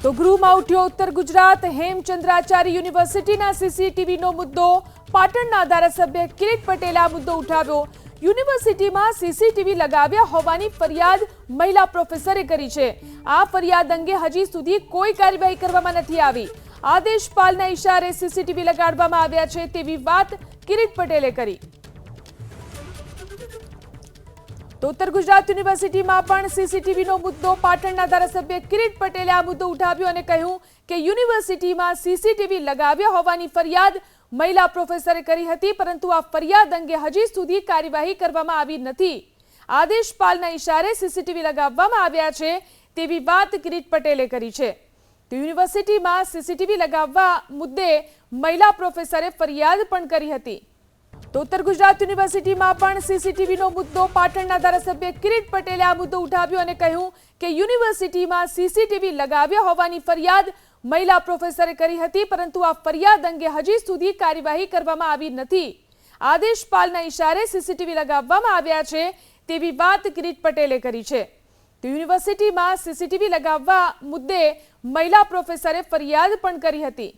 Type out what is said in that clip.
તો ગૃહમાં ઉઠ્યો ઉત્તર ગુજરાત હેમચંદ્રાચાર્ય યુનિવર્સિટીના સીસીટીવીનો મુદ્દો। પાટણના ધારાસભ્ય કિરીટ પટેલે આ મુદ્દો ઉઠાવ્યો। યુનિવર્સિટીમાં સીસીટીવી લગાવ્યા હોવાની ફરિયાદ મહિલા પ્રોફેસરે કરી છે। આ ફરિયાદ અંગે હજી સુધી કોઈ કાર્યવાહી કરવામાં નથી આવી। આદેશપાલના ઇશારે સીસીટીવી લગાડવામાં આવ્યા છે તેવી વાત કિરીટ પટેલે કરી। તો ઉત્તર ગુજરાત યુનિવર્સિટીમાં પણ સીસીટીવીનો મુદ્દો। પાટણના ધારાસભ્ય કિરીટ પટેલે આ મુદ્દો ઉઠાવ્યો અને કહ્યું કે યુનિવર્સિટીમાં સીસીટીવી લગાવ્યા હોવાની ફરિયાદ મહિલા પ્રોફેસરે કરી હતી, પરંતુ આ ફરિયાદ અંગે હજી સુધી કાર્યવાહી કરવામાં આવી નથી। આદેશપાલના ઇશારે સીસીટીવી લગાવવામાં આવ્યા છે તેવી વાત કિરીટ પટેલે કરી છે। તો યુનિવર્સિટીમાં સીસીટીવી લગાવવા મુદ્દે મહિલા પ્રોફેસરે ફરિયાદ પણ કરી હતી। તો ઉત્તર ગુજરાત યુનિવર્સિટીમાં પણ સીસીટીવીનો મુદ્દો। પાટણના ધારાસભ્ય કિરીટ પટેલે આ મુદ્દો ઉઠાવ્યો અને કહ્યું કે યુનિવર્સિટીમાં સીસીટીવી લગાવ્યા હોવાની ફરિયાદ મહિલા પ્રોફેસરે કરી હતી, પરંતુ આ ફરિયાદ અંગે હજી સુધી કાર્યવાહી કરવામાં આવી નથી। આદેશપાલના ઇશારે સીસીટીવી લગાવવામાં આવ્યા છે તેવી વાત કિરીટ પટેલે કરી છે। તો યુનિવર્સિટીમાં સીસીટીવી લગાવવા મુદ્દે મહિલા પ્રોફેસરે ફરિયાદ પણ કરી હતી।